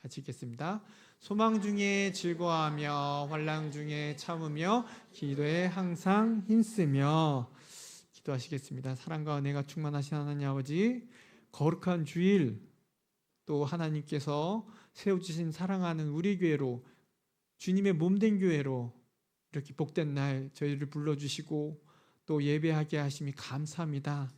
같이 읽겠습니다. 소망 중에 즐거워하며 환난 중에 참으며 기도에 항상 힘쓰며 기도하시겠습니다. 사랑과 은혜가 충만하신 하나님 아버지, 거룩한 주일 또 하나님께서 세워주신 사랑하는 우리 교회로, 주님의 몸된 교회로 이렇게 복된 날 저희를 불러주시고 또 예배하게 하심이 감사합니다.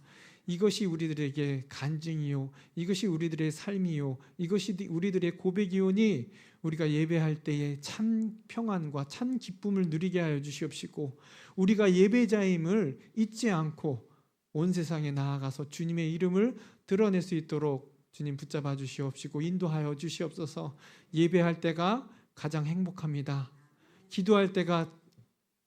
이것이 우리들에게 간증이요, 이것이 우리들의 삶이요, 이것이 우리들의 고백이오니 우리가 예배할 때에 참 평안과 참 기쁨을 누리게 하여 주시옵시고, 우리가 예배자임을 잊지 않고 온 세상에 나아가서 주님의 이름을 드러낼 수 있도록 주님 붙잡아 주시옵시고 인도하여 주시옵소서. 예배할 때가 가장 행복합니다. 기도할 때가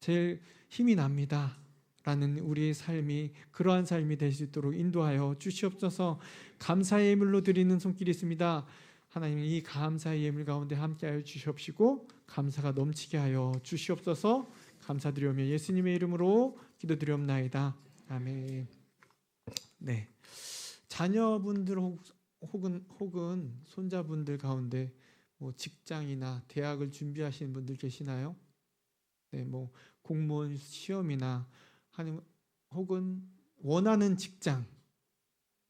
제일 힘이 납니다 라는 우리의 삶이 그러한 삶이 될 수 있도록 인도하여 주시옵소서. 감사의 예물로 드리는 손길이 있습니다. 하나님, 이 감사의 예물 가운데 함께하여 주시옵시고 감사가 넘치게 하여 주시옵소서. 감사드리오며 예수님의 이름으로 기도드리옵나이다. 아멘. 네, 자녀분들 혹은 손자분들 가운데 직장이나 대학을 준비하시는 분들 계시나요? 네, 공무원 시험이나 혹은 원하는 직장,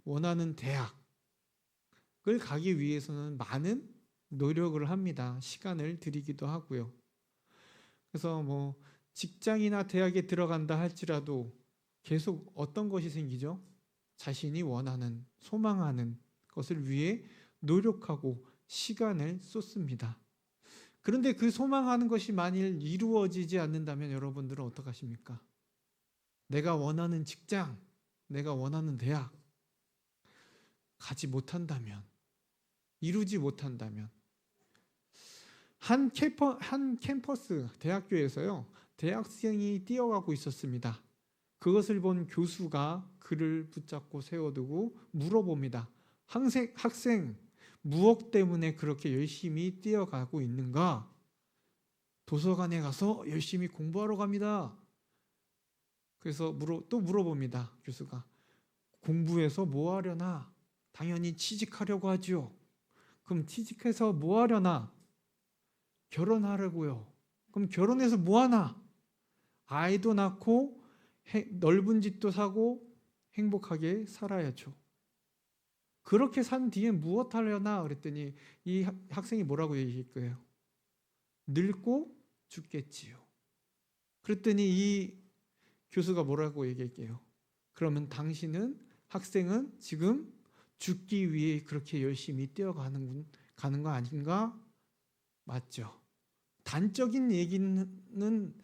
원하는 대학을 가기 위해서는 많은 노력을 합니다. 시간을 들이기도 하고요. 그래서 직장이나 대학에 들어간다 할지라도 계속 어떤 것이 생기죠? 자신이 원하는, 소망하는 것을 위해 노력하고 시간을 쏟습니다. 그런데 그 소망하는 것이 만일 이루어지지 않는다면 여러분들은 어떡하십니까? 내가 원하는 직장, 내가 원하는 대학 가지 못한다면, 이루지 못한다면, 한 캠퍼스 대학교에서요, 대학생이 뛰어가고 있었습니다. 그것을 본 교수가 그를 붙잡고 세워두고 물어봅니다. 학생, 무엇 때문에 그렇게 열심히 뛰어가고 있는가? 도서관에 가서 열심히 공부하러 갑니다. 그래서 또 물어봅니다. 교수가. 공부해서 뭐 하려나? 당연히 취직하려고 하죠. 그럼 취직해서 뭐 하려나? 결혼하려고요. 그럼 결혼해서 뭐 하나? 아이도 낳고 넓은 집도 사고 행복하게 살아야죠. 그렇게 산 뒤에 무엇 하려나? 그랬더니 이 학생이 뭐라고 얘기할 거예요? 늙고 죽겠지요. 그랬더니 이 교수가 뭐라고 얘기할게요? 그러면 학생은 지금 죽기 위해 그렇게 열심히 뛰어가는 거 아닌가? 맞죠? 단적인 얘기는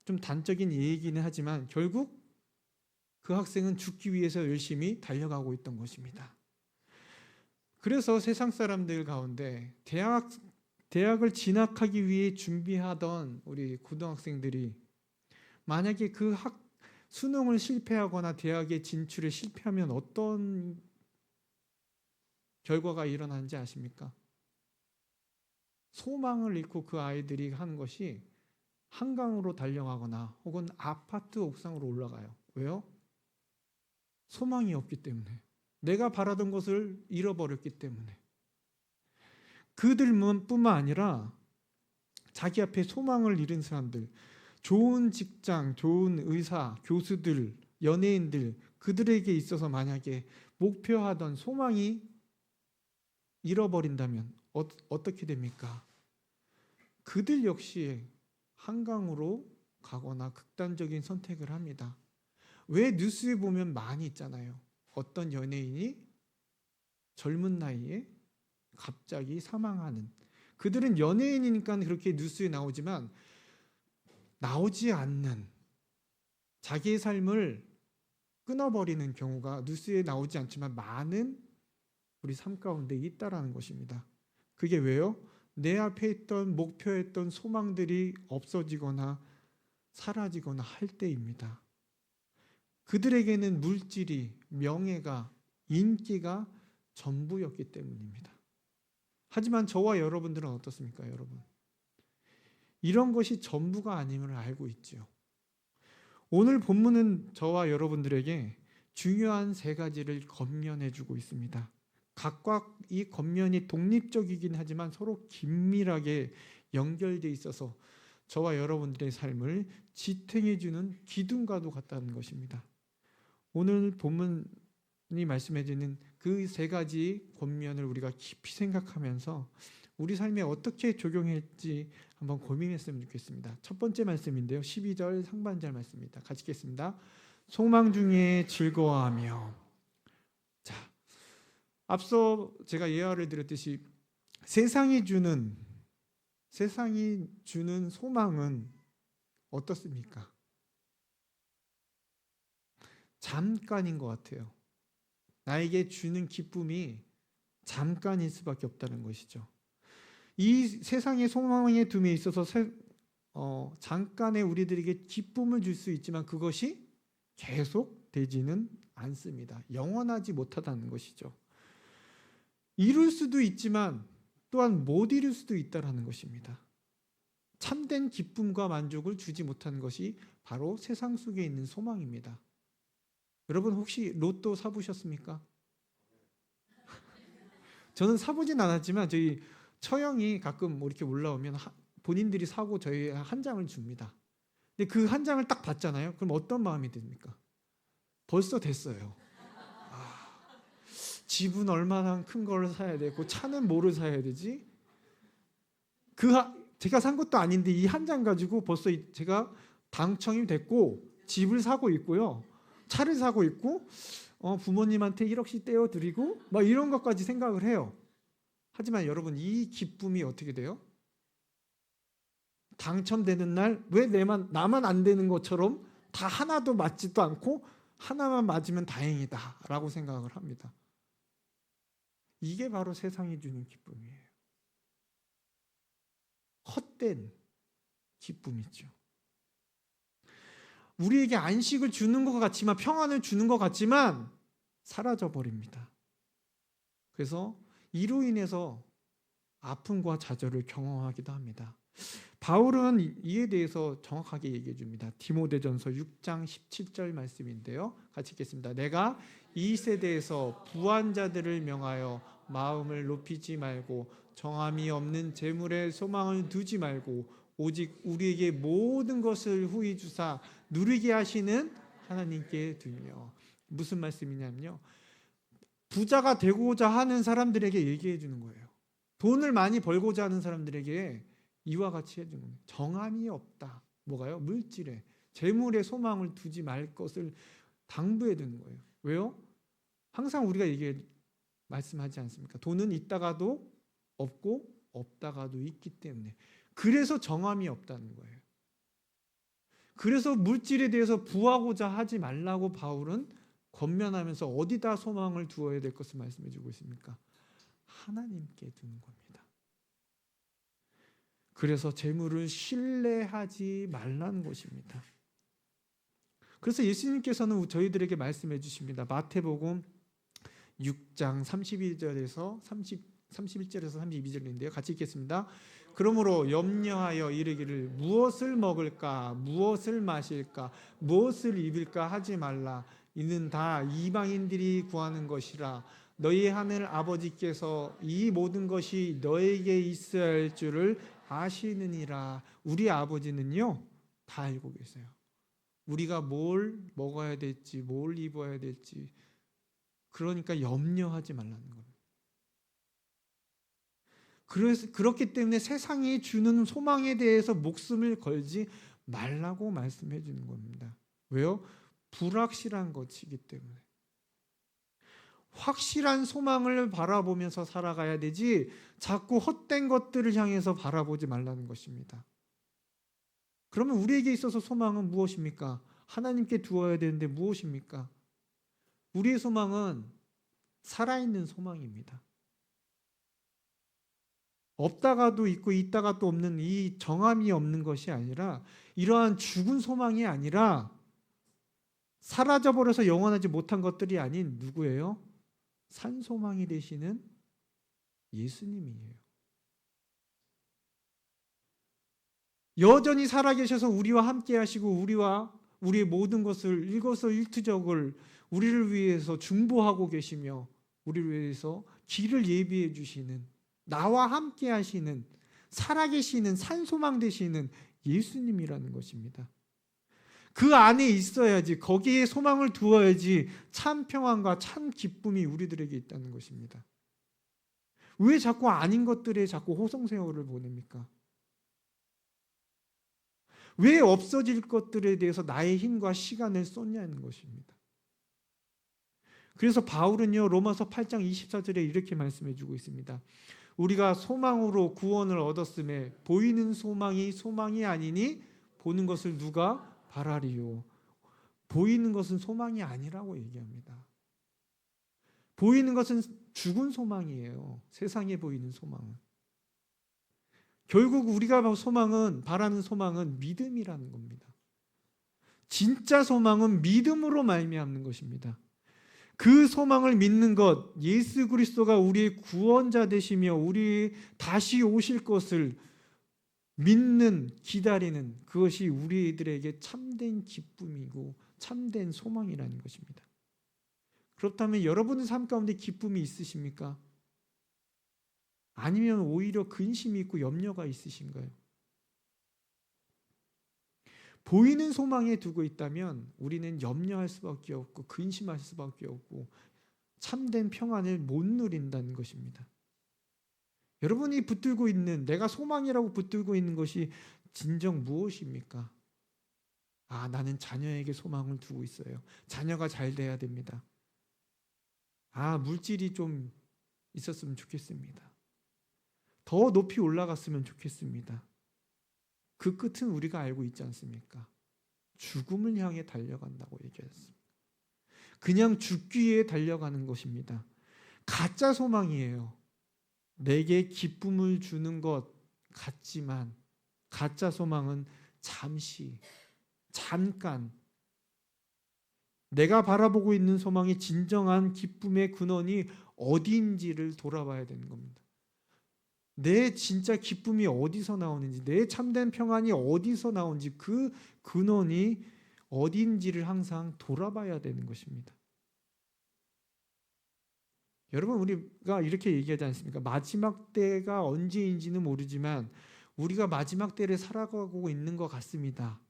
좀 단적인 얘기는 하지만 결국 그 학생은 죽기 위해서 열심히 달려가고 있던 것입니다. 그래서 세상 사람들 가운데 대학을 진학하기 위해 준비하던 우리 고등학생들이 만약에 그 수능을 실패하거나 대학에 진출에 실패하면 어떤 결과가 일어나는지 아십니까? 소망을 잃고 그 아이들이 하는 것이 한강으로 달려가거나 혹은 아파트 옥상으로 올라가요. 왜요? 소망이 없기 때문에. 내가 바라던 것을 잃어버렸기 때문에. 그들뿐만 아니라 자기 앞에 소망을 잃은 사람들, 좋은 직장, 좋은 의사, 교수들, 연예인들, 그들에게 있어서 만약에 목표하던 소망이 잃어버린다면 어떻게 됩니까? 그들 역시 한강으로 가거나 극단적인 선택을 합니다. 왜 뉴스에 보면 많이 있잖아요. 어떤 연예인이 젊은 나이에 갑자기 사망하는. 그들은 연예인이니까 그렇게 뉴스에 나오지만 나오지 않는, 자기의 삶을 끊어버리는 경우가 뉴스에 나오지 않지만 많은 우리 삶 가운데 있다라는 것입니다. 그게 왜요? 내 앞에 있던 목표했던 소망들이 없어지거나 사라지거나 할 때입니다. 그들에게는 물질이, 명예가, 인기가 전부였기 때문입니다. 하지만 저와 여러분들은 어떻습니까, 여러분? 이런 것이 전부가 아님을 알고 있죠. 오늘 본문은 저와 여러분들에게 중요한 세 가지를 권면해 주고 있습니다. 각각 이 겉면이 독립적이긴 하지만 서로 긴밀하게 연결되어 있어서 저와 여러분들의 삶을 지탱해 주는 기둥과도 같다는 것입니다. 오늘 본문이 말씀해 주는 그 세 가지 겉면을 우리가 깊이 생각하면서 우리 삶에 어떻게 적용할지 한번 고민했으면 좋겠습니다. 첫 번째 말씀인데요. 12절 상반절 말씀입니다. 같이 읽겠습니다. 소망 중에 즐거워하며. 자, 앞서 제가 예화를 드렸듯이 세상이 주는 소망은 어떻습니까? 잠깐인 것 같아요. 나에게 주는 기쁨이 잠깐일 수밖에 없다는 것이죠. 이 세상의 소망의 둠에 있어서 잠깐의 우리들에게 기쁨을 줄 수 있지만 그것이 계속되지는 않습니다. 영원하지 못하다는 것이죠. 이룰 수도 있지만 또한 못 이룰 수도 있다는 것입니다. 참된 기쁨과 만족을 주지 못하는 것이 바로 세상 속에 있는 소망입니다. 여러분 혹시 로또 사보셨습니까? 저는 사보진 않았지만 저희 처형이 가끔 뭐 이렇게 올라오면 본인들이 사고 저희 한 장을 줍니다. 근데 그 한 장을 딱 받잖아요. 그럼 어떤 마음이 듭니까? 벌써 됐어요. 집은 얼마나 큰 걸 사야 되고 차는 뭐를 사야 되지? 제가 산 것도 아닌데 이 한 장 가지고 벌써 제가 당첨이 됐고 집을 사고 있고요. 차를 사고 있고 부모님한테 1억씩 떼어드리고 막 이런 것까지 생각을 해요. 하지만 여러분 이 기쁨이 어떻게 돼요? 당첨되는 날 왜 나만 안 되는 것처럼 다 하나도 맞지도 않고 하나만 맞으면 다행이다 라고 생각을 합니다. 이게 바로 세상이 주는 기쁨이에요. 헛된 기쁨이죠. 우리에게 안식을 주는 것 같지만 평안을 주는 것 같지만 사라져 버립니다. 그래서 이로 인해서 아픔과 좌절을 경험하기도 합니다. 바울은 이에 대해서 정확하게 얘기해 줍니다. 디모데전서 6장 17절 말씀인데요. 같이 읽겠습니다. 내가 이 세대에서 부한 자들을 명하여 마음을 높이지 말고 정함이 없는 재물에 소망을 두지 말고 오직 우리에게 모든 것을 후히 주사 누리게 하시는 하나님께 두며. 무슨 말씀이냐면요. 부자가 되고자 하는 사람들에게 얘기해 주는 거예요. 돈을 많이 벌고자 하는 사람들에게 이와 같이 해주는 거예요. 정함이 없다. 뭐가요? 물질에 재물에 소망을 두지 말 것을 당부해 주는 거예요. 왜요? 항상 우리가 말씀하지 않습니까? 돈은 있다가도 없고 없다가도 있기 때문에. 그래서 정함이 없다는 거예요. 그래서 물질에 대해서 부하고자 하지 말라고 바울은 권면하면서 어디다 소망을 두어야 될 것을 말씀해 주고 있습니까? 하나님께 두는 겁니다. 그래서 재물을 신뢰하지 말라는 것입니다. 그래서 예수님께서는 저희들에게 말씀해 주십니다. 마태복음 6장 31절에서 32절인데요. 같이 읽겠습니다. 그러므로 염려하여 이르기를 무엇을 먹을까 무엇을 마실까 무엇을 입을까 하지 말라. 이는 다 이방인들이 구하는 것이라. 너희 하늘 아버지께서 이 모든 것이 너에게 있어야 할 줄을 아시느니라. 우리 아버지는요 다 알고 계세요. 우리가 뭘 먹어야 될지 뭘 입어야 될지. 그러니까 염려하지 말라는 겁니다. 그렇기 때문에 세상이 주는 소망에 대해서 목숨을 걸지 말라고 말씀해 주는 겁니다. 왜요? 불확실한 것이기 때문에. 확실한 소망을 바라보면서 살아가야 되지 자꾸 헛된 것들을 향해서 바라보지 말라는 것입니다. 그러면 우리에게 있어서 소망은 무엇입니까? 하나님께 두어야 되는데 무엇입니까? 우리의 소망은 살아있는 소망입니다. 없다가도 있고 있다가 또 없는 이 정함이 없는 것이 아니라 이러한 죽은 소망이 아니라 사라져버려서 영원하지 못한 것들이 아닌 누구예요? 산소망이 되시는 예수님이에요. 여전히 살아계셔서 우리와 함께 하시고 우리의 모든 것을 일거수일투족을 우리를 위해서 중보하고 계시며 우리를 위해서 길을 예비해 주시는, 나와 함께 하시는, 살아계시는 산소망 되시는 예수님이라는 것입니다. 그 안에 있어야지, 거기에 소망을 두어야지 참 평안과 참 기쁨이 우리들에게 있다는 것입니다. 왜 자꾸 아닌 것들에 자꾸 호성세월을 보냅니까? 왜 없어질 것들에 대해서 나의 힘과 시간을 쏟냐는 것입니다. 그래서 바울은요, 로마서 8장 24절에 이렇게 말씀해 주고 있습니다. 우리가 소망으로 구원을 얻었음에 보이는 소망이 소망이 아니니 보는 것을 누가 바라리요. 보이는 것은 소망이 아니라고 얘기합니다. 보이는 것은 죽은 소망이에요. 세상에 보이는 소망은. 결국 우리가 바라는 소망은 믿음이라는 겁니다. 진짜 소망은 믿음으로 말미암는 것입니다. 그 소망을 믿는 것, 예수 그리스도가 우리의 구원자 되시며 우리 다시 오실 것을 믿는, 기다리는, 그것이 우리들에게 참된 기쁨이고 참된 소망이라는 것입니다. 그렇다면 여러분의 삶 가운데 기쁨이 있으십니까? 아니면 오히려 근심이 있고 염려가 있으신가요? 보이는 소망에 두고 있다면 우리는 염려할 수밖에 없고 근심할 수밖에 없고 참된 평안을 못 누린다는 것입니다. 여러분이 붙들고 있는, 내가 소망이라고 붙들고 있는 것이 진정 무엇입니까? 나는 자녀에게 소망을 두고 있어요. 자녀가 잘 돼야 됩니다. 물질이 좀 있었으면 좋겠습니다. 더 높이 올라갔으면 좋겠습니다. 그 끝은 우리가 알고 있지 않습니까? 죽음을 향해 달려간다고 얘기했습니다. 그냥 죽기 위해 달려가는 것입니다. 가짜 소망이에요. 내게 기쁨을 주는 것 같지만 가짜 소망은 잠시, 잠깐, 내가 바라보고 있는 소망이 진정한 기쁨의 근원이 어디인지를 돌아봐야 되는 겁니다. 내 진짜 기쁨이 어디서 나오는지, 내 참된 평안이 어디서 나오는지, 그 근원이 어디인지를 항상 돌아봐야 되는 것입니다. 여러분, 우리가 이렇게 얘기하지 않습니까? 마지막 때가 언제인지는 모르지만 우리가 마지막 때를 살아가고 있는 것 같습니다.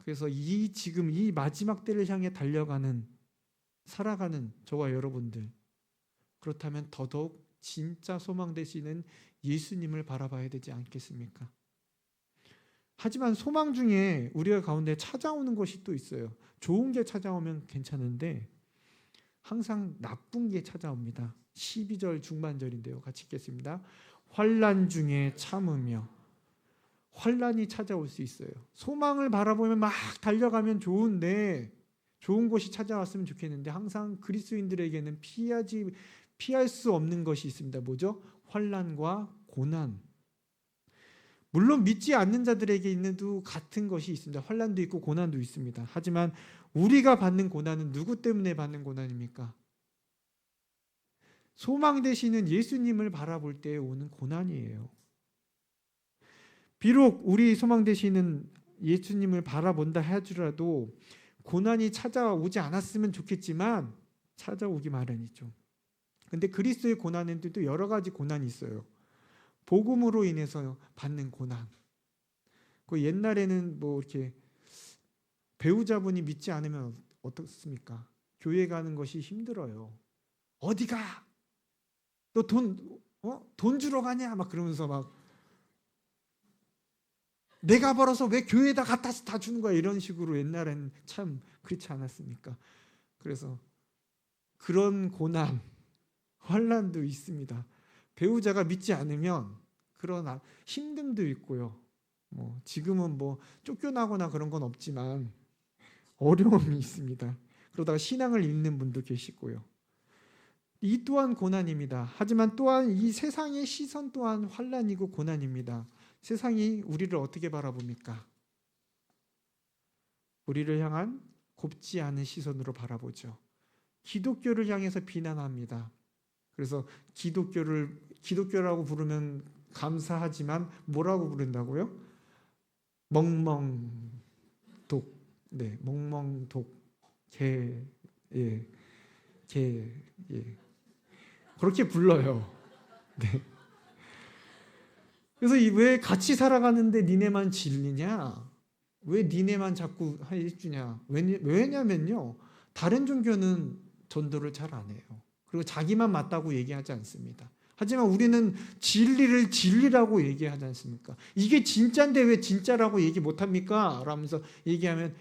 그래서 지금 이 마지막 때를 향해 살아가는 저와 여러분들, 그렇다면 더더욱 진짜 소망 되시는 예수님을 바라봐야 되지 않겠습니까? 하지만 소망 중에 우리가 가운데 찾아오는 것이 또 있어요. 좋은 게 찾아오면 괜찮은데 항상 나쁜 게 찾아옵니다. 12절 중반절인데요. 같이 읽겠습니다. 환난 중에 참으며. 환난이 찾아올 수 있어요. 소망을 바라보면 막 달려가면 좋은데, 좋은 곳이 찾아왔으면 좋겠는데 항상 그리스도인들에게는 피할 수 없는 것이 있습니다. 뭐죠? 환난과 고난. 물론 믿지 않는 자들에게 있는도 같은 것이 있습니다. 환난도 있고 고난도 있습니다. 하지만 우리가 받는 고난은 누구 때문에 받는 고난입니까? 소망 되시는 예수님을 바라볼 때 오는 고난이에요. 비록 우리 소망 되시는 예수님을 바라본다 하더라도 고난이 찾아오지 않았으면 좋겠지만 찾아오기 마련이죠. 근데 그리스도의 고난에도 또 여러 가지 고난이 있어요. 복음으로 인해서 받는 고난. 그 옛날에는 뭐 이렇게 배우자분이 믿지 않으면 어떻습니까? 교회 가는 것이 힘들어요. 어디 가? 너 돈 주러 가냐? 막 그러면서 막 내가 벌어서 왜 교회에다 갖다 다 주는 거야? 이런 식으로 옛날에는 참 그렇지 않았습니까? 그래서 그런 고난, 환난도 있습니다. 배우자가 믿지 않으면 그런 힘듦도 있고요. 지금은 쫓겨나거나 그런 건 없지만 어려움이 있습니다. 그러다가 신앙을 잃는 분도 계시고요. 이 또한 고난입니다. 하지만 또한 이 세상의 시선 또한 환난이고 고난입니다. 세상이 우리를 어떻게 바라봅니까? 우리를 향한 곱지 않은 시선으로 바라보죠. 기독교를 향해서 비난합니다. 그래서 기독교라고 부르면 감사하지만 뭐라고 부른다고요? 멍멍독, 멍멍독, 개, 개, 예. 그렇게 불러요. 네. 그래서 왜 같이 살아가는데 니네만 질리냐? 왜 니네만 자꾸 해주냐? 왜냐면요, 다른 종교는 전도를 잘 안 해요. 그리고 자기만 맞다고 얘기하지 않습니다. 하지만 우리는 진리를 진리라고 얘기하지 않습니까? 이게 진짜인데 왜 진짜라고 얘기 못합니까? 라면서 얘기하면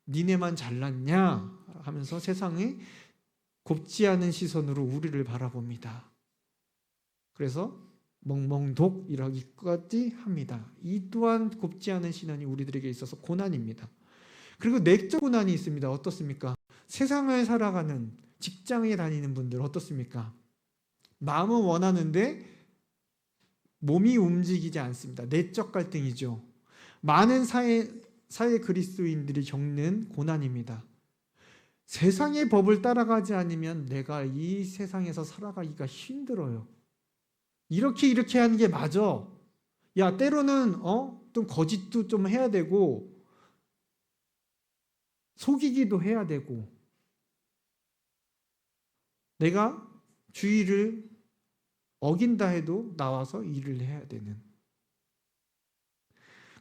니네만 잘났냐? 하면서 세상이 곱지 않은 시선으로 우리를 바라봅니다. 그래서 멍멍독이라기까지 합니다. 이 또한 곱지 않은 시선이 우리들에게 있어서 고난입니다. 그리고 내적 고난이 있습니다. 어떻습니까? 세상을 살아가는, 직장에 다니는 분들 어떻습니까? 마음은 원하는데 몸이 움직이지 않습니다. 내적 갈등이죠. 많은 사회 그리스도인들이 겪는 고난입니다. 세상의 법을 따라가지 않으면 내가 이 세상에서 살아가기가 힘들어요. 이렇게 하는 게 맞아. 야, 때로는 좀 거짓도 좀 해야 되고 속이기도 해야 되고 내가 주의를 어긴다 해도 나와서 일을 해야 되는,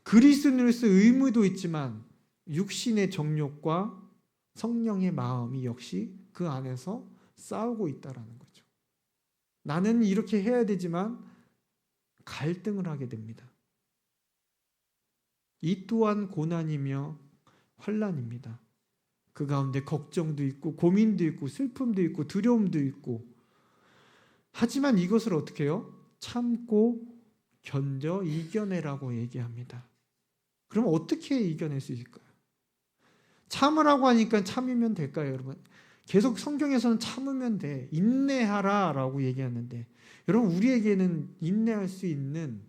그리스도인으로서 의무도 있지만 육신의 정욕과 성령의 마음이 역시 그 안에서 싸우고 있다라는 거죠. 나는 이렇게 해야 되지만 갈등을 하게 됩니다. 이 또한 고난이며 환난입니다. 그 가운데 걱정도 있고 고민도 있고 슬픔도 있고 두려움도 있고, 하지만 이것을 어떻게 해요? 참고 견뎌 이겨내라고 얘기합니다. 그럼 어떻게 이겨낼 수 있을까요? 참으라고 하니까 참으면 될까요, 여러분? 계속 성경에서는 참으면 돼, 인내하라 라고 얘기하는데, 여러분 우리에게는 인내할 수 있는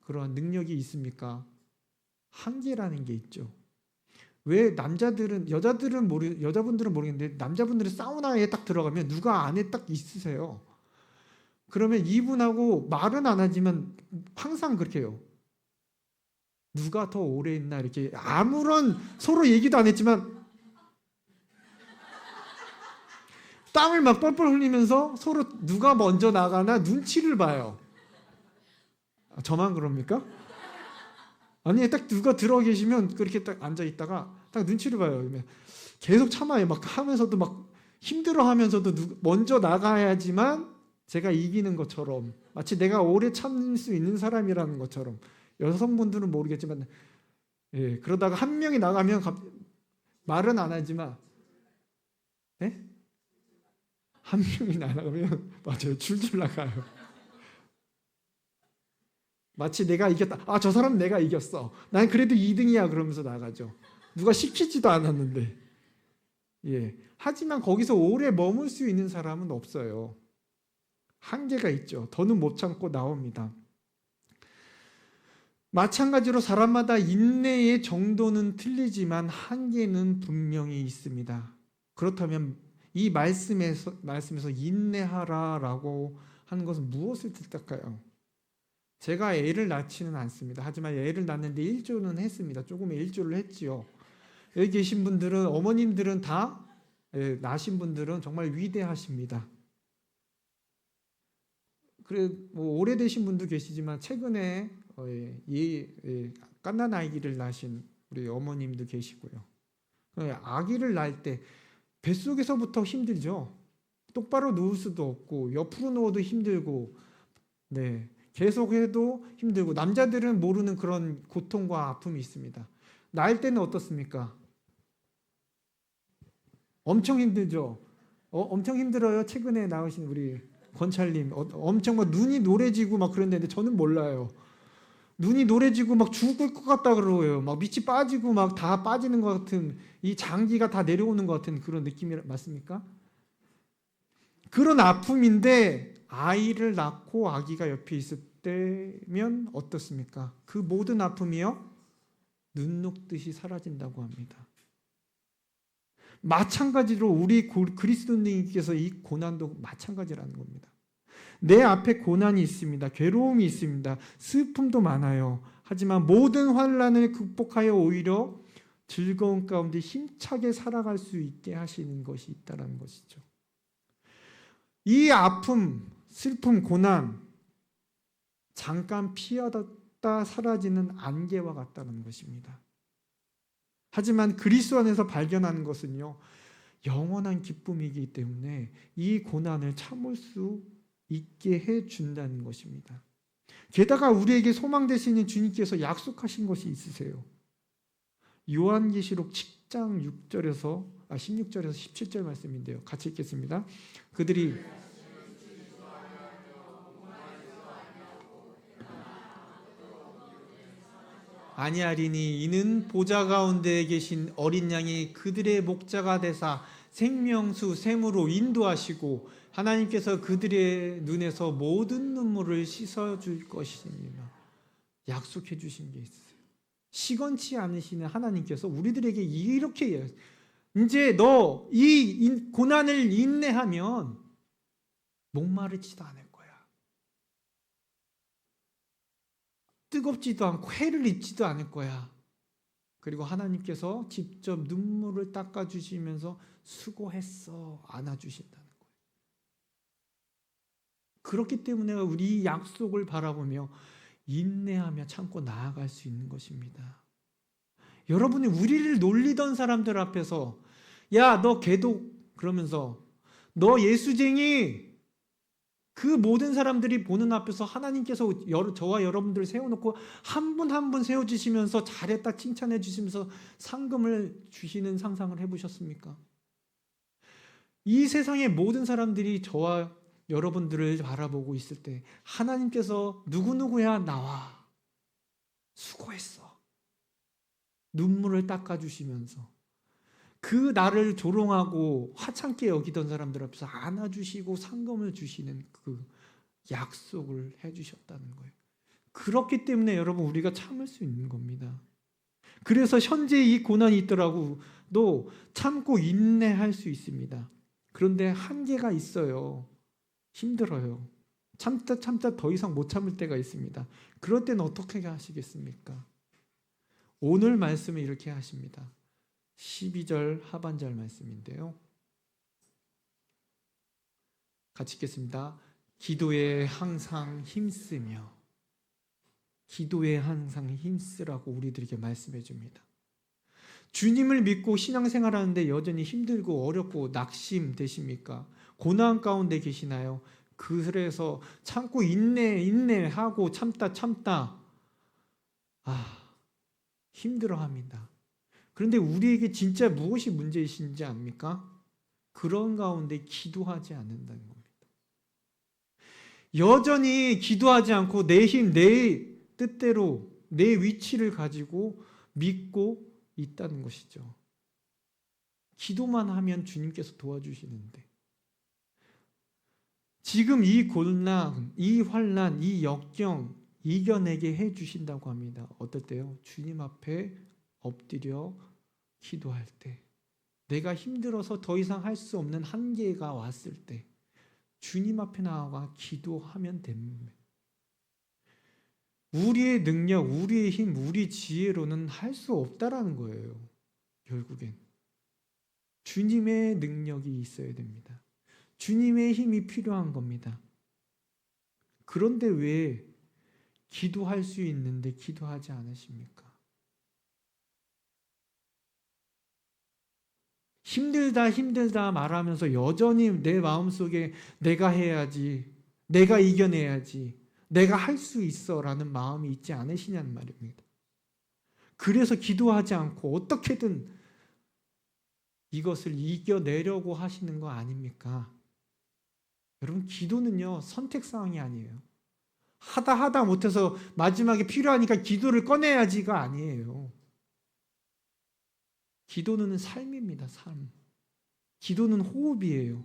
그런 능력이 있습니까? 한계라는 게 있죠. 왜 여자분들은 모르겠는데 남자분들은 사우나에 딱 들어가면 누가 안에 딱 있으세요. 그러면 이분하고 말은 안 하지만 항상 그렇게 해요. 누가 더 오래 있나, 이렇게 아무런 서로 얘기도 안 했지만 땀을 막 뻘뻘 흘리면서 서로 누가 먼저 나가나 눈치를 봐요. 저만 그럽니까? 아니, 딱 누가 들어 계시면 그렇게 딱 앉아 있다가 딱 눈치를 봐요. 그러면 계속 참아요. 막 하면서도 막 힘들어 하면서도 먼저 나가야지만 제가 이기는 것처럼, 마치 내가 오래 참을 수 있는 사람이라는 것처럼. 여성분들은 모르겠지만, 예, 그러다가 한 명이 나가면 말은 안 하지만, 네? 한 명이 나가면 맞아요, 줄줄 나가요. 마치 내가 이겼다. 아, 저 사람 내가 이겼어. 난 그래도 2등이야. 그러면서 나가죠. 누가 시키지도 않았는데. 예. 하지만 거기서 오래 머물 수 있는 사람은 없어요. 한계가 있죠. 더는 못 참고 나옵니다. 마찬가지로 사람마다 인내의 정도는 틀리지만 한계는 분명히 있습니다. 그렇다면 이 말씀에서 인내하라라고 하는 것은 무엇을 뜻할까요? 제가 애를 낳지는 않습니다. 하지만 애를 낳는데 일조는 했습니다. 조금 일조를 했지요. 여기 계신 분들은, 어머님들은 다, 낳으신 분들은 정말 위대하십니다. 그래, 뭐 오래되신 분도 계시지만 최근에 갓난 아기를 낳으신 우리 어머님도 계시고요. 아기를 낳을 때 뱃속에서부터 힘들죠. 똑바로 누울 수도 없고 옆으로 누워도 힘들고, 네, 계속해도 힘들고, 남자들은 모르는 그런 고통과 아픔이 있습니다. 낳을 때는 어떻습니까? 엄청 힘들죠. 엄청 힘들어요. 최근에 나오신 우리 권찰님, 엄청 막 눈이 노래지고 막 그랬는데 저는 몰라요. 눈이 노래지고 막 죽을 것 같다 그러고요. 막 밑이 빠지고 막 다 빠지는 것 같은, 이 장기가 다 내려오는 것 같은 그런 느낌이 맞습니까? 그런 아픔인데 아이를 낳고 아기가 옆에 있을 때면 어떻습니까? 그 모든 아픔이요, 눈 녹듯이 사라진다고 합니다. 마찬가지로 우리 그리스도인께서 이 고난도 마찬가지라는 겁니다. 내 앞에 고난이 있습니다. 괴로움이 있습니다. 슬픔도 많아요. 하지만 모든 환난을 극복하여 오히려 즐거운 가운데 힘차게 살아갈 수 있게 하시는 것이 있다는 것이죠. 이 아픔, 슬픔, 고난 잠깐 피하다 사라지는 안개와 같다는 것입니다. 하지만 그리스도 안에서 발견하는 것은요, 영원한 기쁨이기 때문에 이 고난을 참을 수 있게 해준다는 것입니다. 게다가 우리에게 소망 되시는 주님께서 약속하신 것이 있으세요. 요한계시록 10장 16절에서 17절 말씀인데요. 같이 읽겠습니다. 그들이 아니하리니 이는 보좌 가운데 계신 어린 양이 그들의 목자가 되사 생명수 샘으로 인도하시고 하나님께서 그들의 눈에서 모든 눈물을 씻어줄 것입니다. 약속해 주신 게 있어요. 시건치 않으시는 하나님께서 우리들에게 이렇게 이제 너 이 고난을 인내하면 목마르지도 않을 거야. 뜨겁지도 않고 해를 입지도 않을 거야. 그리고 하나님께서 직접 눈물을 닦아주시면서 수고했어 안아주신다는 거예요. 그렇기 때문에 우리 약속을 바라보며 인내하며 참고 나아갈 수 있는 것입니다. 여러분이 우리를 놀리던 사람들 앞에서 야, 너 개독 그러면서 너 예수쟁이 그 모든 사람들이 보는 앞에서 하나님께서 저와 여러분들을 세워놓고 한 분 한 분 세워주시면서 잘했다 칭찬해 주시면서 상금을 주시는 상상을 해보셨습니까? 이 세상의 모든 사람들이 저와 여러분들을 바라보고 있을 때 하나님께서 누구누구야 나와 수고했어 눈물을 닦아주시면서 그 나를 조롱하고 화창게 여기던 사람들 앞에서 안아주시고 상금을 주시는 그 약속을 해주셨다는 거예요. 그렇기 때문에 여러분 우리가 참을 수 있는 겁니다. 그래서 현재 이 고난이 있더라도 참고 인내할 수 있습니다. 그런데 한계가 있어요. 힘들어요. 참다 더 이상 못 참을 때가 있습니다. 그럴 때는 어떻게 하시겠습니까? 오늘 말씀은 이렇게 하십니다. 12절 하반절 말씀인데요. 같이 읽겠습니다. 기도에 항상 힘쓰며 기도에 항상 힘쓰라고 우리들에게 말씀해 줍니다. 주님을 믿고 신앙생활하는데 여전히 힘들고 어렵고 낙심되십니까? 고난 가운데 계시나요? 그래서 참고 인내하고 참다 힘들어합니다. 그런데 우리에게 진짜 무엇이 문제이신지 압니까? 그런 가운데 기도하지 않는다는 겁니다. 여전히 기도하지 않고 내 힘, 내 뜻대로 내 위치를 가지고 믿고 있다는 것이죠. 기도만 하면 주님께서 도와주시는데 지금 이 고난, 이 환난, 이 역경 이겨내게 해주신다고 합니다. 어떨 때요? 주님 앞에 엎드려 기도할 때, 내가 힘들어서 더 이상 할 수 없는 한계가 왔을 때 주님 앞에 나아가 기도하면 됩니다. 우리의 능력, 우리의 힘, 우리 지혜로는 할 수 없다라는 거예요. 결국엔 주님의 능력이 있어야 됩니다. 주님의 힘이 필요한 겁니다. 그런데 왜 기도할 수 있는데 기도하지 않으십니까? 힘들다 말하면서 여전히 내 마음속에 내가 해야지, 내가 이겨내야지, 내가 할 수 있어 라는 마음이 있지 않으시냐는 말입니다. 그래서 기도하지 않고 어떻게든 이것을 이겨내려고 하시는 거 아닙니까? 여러분, 기도는요 선택사항이 아니에요. 하다 못해서 마지막에 필요하니까 기도를 꺼내야지가 아니에요. 기도는 삶입니다. 삶. 기도는 호흡이에요.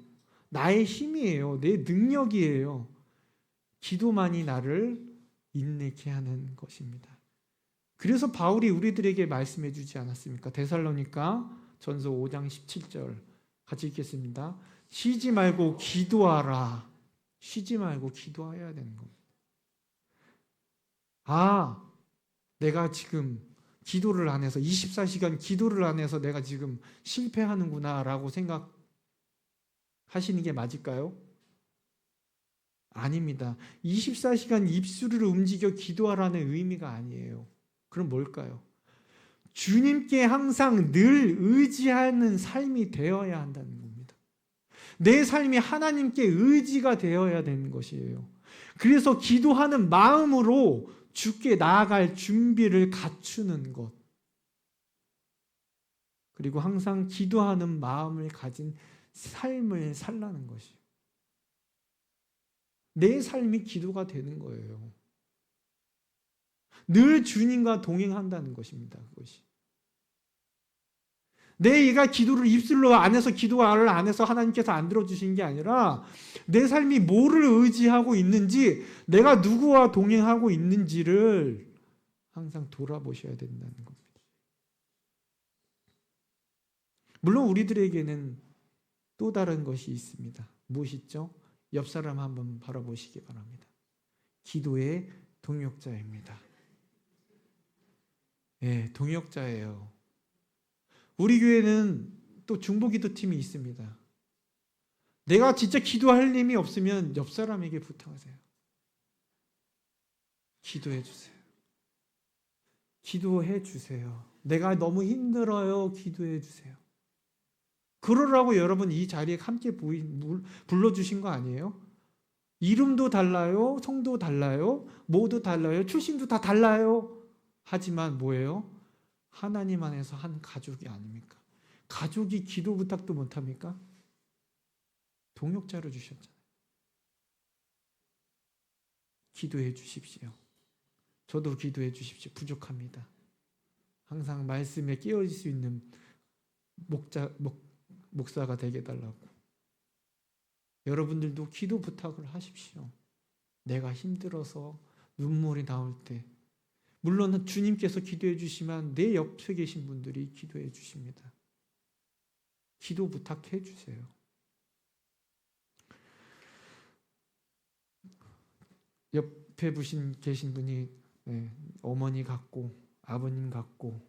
나의 힘이에요. 내 능력이에요. 기도만이 나를 인내케 하는 것입니다. 그래서 바울이 우리들에게 말씀해 주지 않았습니까? 데살로니가 전서 5장 17절 같이 읽겠습니다. 쉬지 말고 기도하라. 쉬지 말고 기도해야 되는 겁니다. 내가 지금 기도를 안 해서 24시간 기도를 안 해서 내가 지금 실패하는구나 라고 생각하시는 게 맞을까요? 아닙니다. 24시간 입술을 움직여 기도하라는 의미가 아니에요. 그럼 뭘까요? 주님께 항상 늘 의지하는 삶이 되어야 한다는 겁니다. 내 삶이 하나님께 의지가 되어야 되는 것이에요. 그래서 기도하는 마음으로 주께 나아갈 준비를 갖추는 것. 그리고 항상 기도하는 마음을 가진 삶을 살라는 것이에요. 내 삶이 기도가 되는 거예요. 늘 주님과 동행한다는 것입니다. 그것이. 내가 기도를 입술로 안 해서 기도를 안 해서 하나님께서 안 들어주신 게 아니라 내 삶이 뭐를 의지하고 있는지, 내가 누구와 동행하고 있는지를 항상 돌아보셔야 된다는 겁니다. 물론 우리들에게는 또 다른 것이 있습니다. 무엇이죠? 옆 사람 한번 바라보시기 바랍니다. 기도의 동역자입니다. 예, 동역자예요. 우리 교회는 또 중보기도팀이 있습니다. 내가 진짜 기도할 힘이 없으면 옆 사람에게 부탁하세요. 기도해 주세요. 기도해 주세요. 내가 너무 힘들어요. 기도해 주세요. 그러라고 여러분 이 자리에 함께 불러주신 거 아니에요? 이름도 달라요. 성도 달라요. 모두 달라요. 출신도 다 달라요. 하지만 뭐예요? 하나님 안에서 한 가족이 아닙니까? 가족이 기도 부탁도 못합니까? 동역자로 주셨잖아요. 기도해 주십시오. 저도 기도해 주십시오. 부족합니다. 항상 말씀에 깨어질 수 있는 목사가 되게 달라고. 여러분들도 기도 부탁을 하십시오. 내가 힘들어서 눈물이 나올 때, 물론 주님께서 기도해 주시면 내 옆에 계신 분들이 기도해 주십니다. 기도 부탁해 주세요. 옆에 계신 분이 어머니 같고 아버님 같고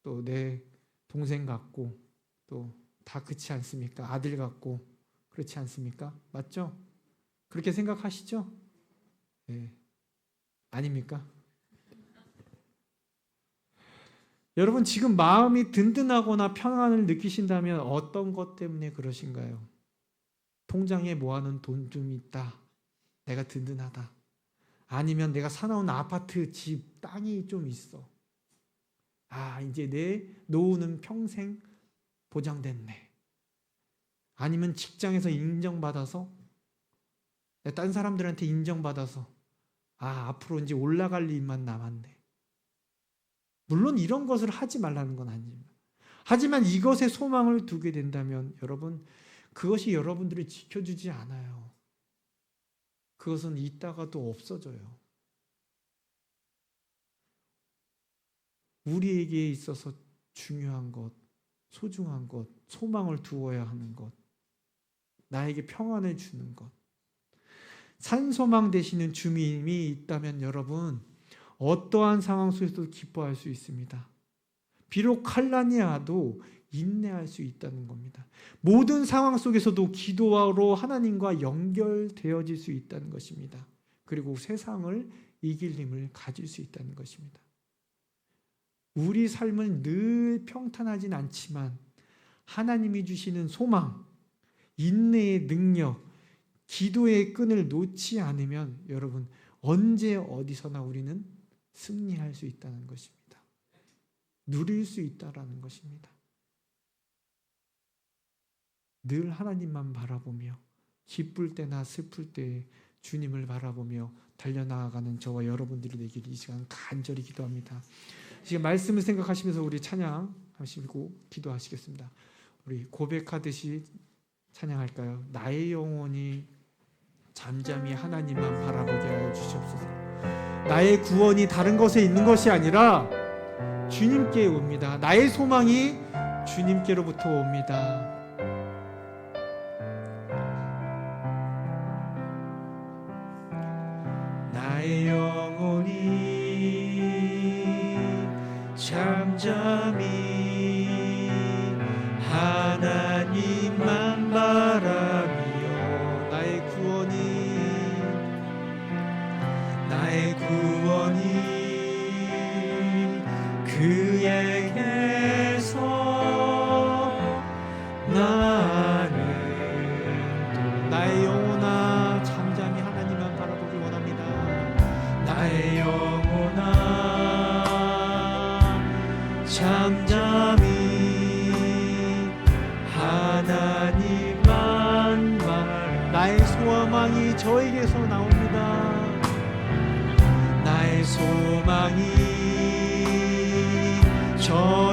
또 내 동생 같고 또 다 그렇지 않습니까? 아들 같고 그렇지 않습니까? 맞죠? 그렇게 생각하시죠? 네. 아닙니까? 여러분 지금 마음이 든든하거나 평안을 느끼신다면 어떤 것 때문에 그러신가요? 통장에 모아놓은 돈 좀 있다. 내가 든든하다. 아니면 내가 사놓은 아파트, 집, 땅이 좀 있어. 아, 이제 내 노후는 평생 보장됐네. 아니면 직장에서 인정받아서, 딴 사람들한테 인정받아서, 아, 앞으로 이제 올라갈 일만 남았네. 물론 이런 것을 하지 말라는 건 아닙니다. 하지만 이것에 소망을 두게 된다면 여러분, 그것이 여러분들을 지켜주지 않아요. 그것은 있다가도 없어져요. 우리에게 있어서 중요한 것, 소중한 것, 소망을 두어야 하는 것, 나에게 평안을 주는 것, 산소망 되시는 주님이 있다면 여러분 어떠한 상황 속에서도 기뻐할 수 있습니다. 비록 환난이 와도 인내할 수 있다는 겁니다. 모든 상황 속에서도 기도로 하나님과 연결되어질 수 있다는 것입니다. 그리고 세상을 이길 힘을 가질 수 있다는 것입니다. 우리 삶은 늘 평탄하진 않지만 하나님이 주시는 소망, 인내의 능력, 기도의 끈을 놓지 않으면 여러분 언제 어디서나 우리는 승리할 수 있다는 것입니다. 누릴 수 있다라는 것입니다. 늘 하나님만 바라보며 기쁠 때나 슬플 때 주님을 바라보며 달려나가는 저와 여러분들이 되길 이 시간 간절히 기도합니다. 지금 말씀을 생각하시면서 우리 찬양하시고 기도하시겠습니다. 우리 고백하듯이 찬양할까요? 나의 영혼이 잠잠히 하나님만 바라보게 하여 주시옵소서. 나의 구원이 다른 것에 있는 것이 아니라 주님께 옵니다. 나의 소망이 주님께로부터 옵니다. 나의 영혼이 잠잠히 하나님만 바라며 나의 구원이 나의 구원이 그에게서 나를 나의 영혼아 잠잠히 하나님만 바라보기 원합니다. 나의 영혼아 잠잠히 하나님만 나의 소망이 저에게서 나옵니다. 나의 소망이 저